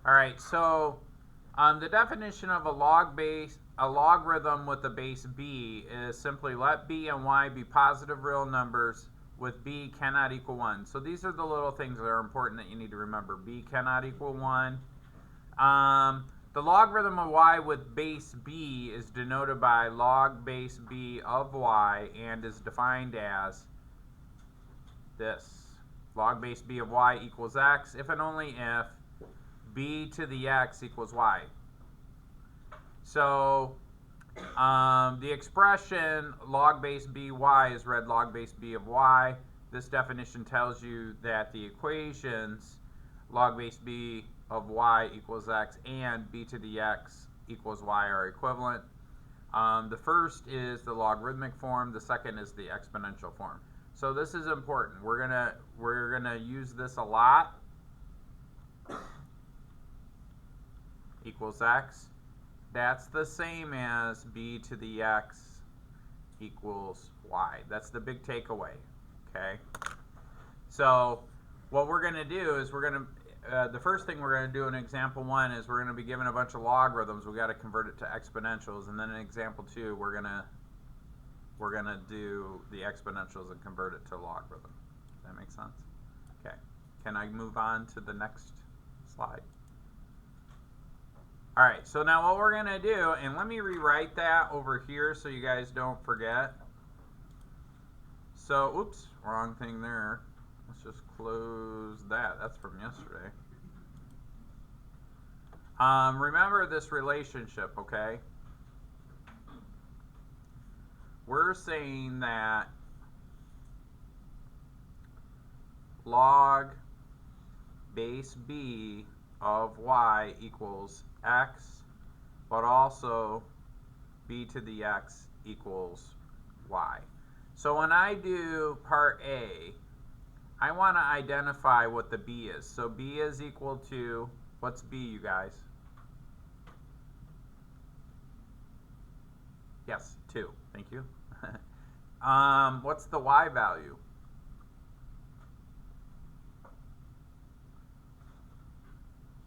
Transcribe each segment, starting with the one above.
All right, so the definition of a logarithm with a base b is simply let b and y be positive real numbers with b cannot equal 1. So these are the little things that are important that you need to remember. B cannot equal 1. The logarithm of y with base b is denoted by log base b of y and is defined as this. Log base b of y equals x if and only if b to the x equals y. So the expression log base by is read log base b of y. This definition tells you that the equations log base b of y equals x and b to the x equals y are equivalent. The first is the logarithmic form. The second is the exponential form. So this is important. We're gonna use this a lot. Equals x. That's the same as b to the x equals y. That's the big takeaway. Okay. So what we're going to do is the first thing we're going to do in example 1 is we're going to be given a bunch of logarithms. We got to convert it to exponentials, and then in example 2 we're going to do the exponentials and convert it to logarithm. Does that make sense? Okay. Can I move on to the next slide? All right, so now what we're going to do, and let me rewrite that over here so you guys don't forget. So, oops, wrong thing there. Let's just close that. That's from yesterday. Remember this relationship, okay? We're saying that log base b of y equals x, but also b to the x equals y. So when I do part A, I want to identify what the b is. So b is equal to, what's b, you guys? Yes, 2. Thank you. What's the y value?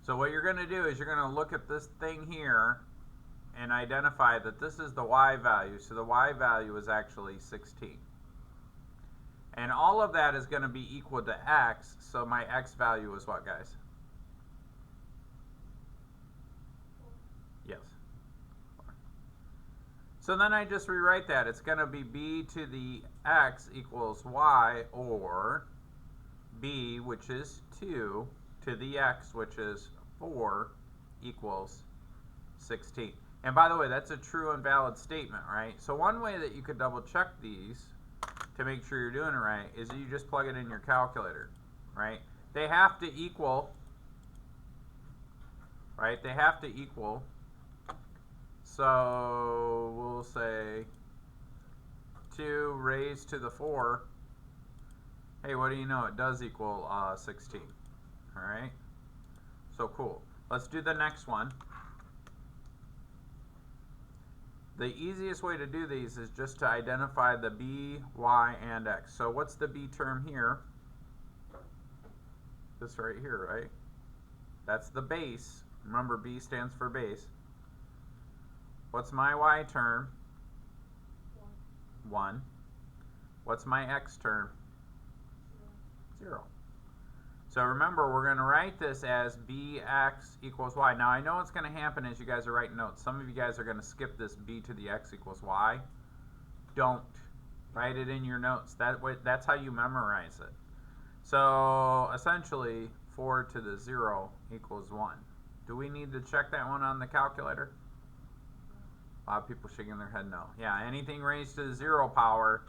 So what you're going to do is you're going to look at this thing here and identify that this is the y value. So the y value is actually 16. And all of that is going to be equal to x. So my x value is what, guys? Yes. So then I just rewrite that. It's going to be b to the x equals y, or b, which is 2, to the x, which is 4, equals 16. And by the way, that's a true and valid statement, right? So one way that you could double check these to make sure you're doing it right is you just plug it in your calculator, right? They have to equal, right? They have to equal. So we'll say 2 raised to the 4. Hey, what do you know? It does equal 16. All right, so cool. Let's do the next one. The easiest way to do these is just to identify the b, y, and x. So what's the b term here? This right here, right? That's the base. Remember, b stands for base. What's my y term? 1. What's my x term? 0. So remember, we're going to write this as bx equals y. Now, I know what's going to happen as you guys are writing notes. Some of you guys are going to skip this b to the x equals y. Don't. Write it in your notes. That's how you memorize it. So essentially, 4 to the 0 equals 1. Do we need to check that one on the calculator? A lot of people shaking their head no. Yeah, anything raised to the 0 power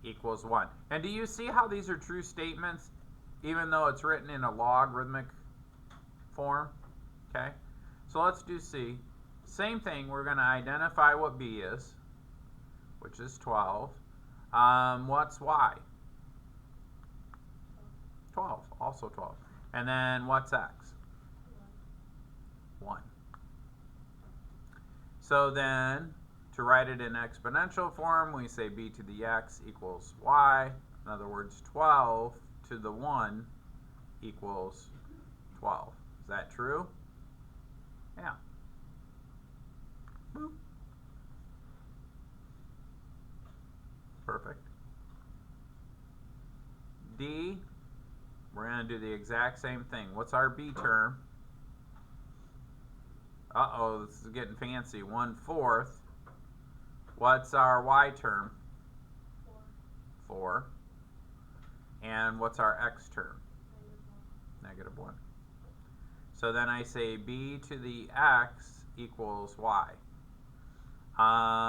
equals 1. And do you see how these are true statements? Even though it's written in a logarithmic form, okay? So let's do C. Same thing, we're going to identify what B is, which is 12. What's Y? 12, also 12. And then what's X? 1. So then, to write it in exponential form, we say B to the X equals Y. In other words, 12 to the 1 equals 12. Is that true? Yeah. Boop. Perfect. D, we're going to do the exact same thing. What's our B term? Uh-oh, this is getting fancy. 1/4. What's our Y term? 4. And what's our X term? -1. So then I say B to the X equals Y.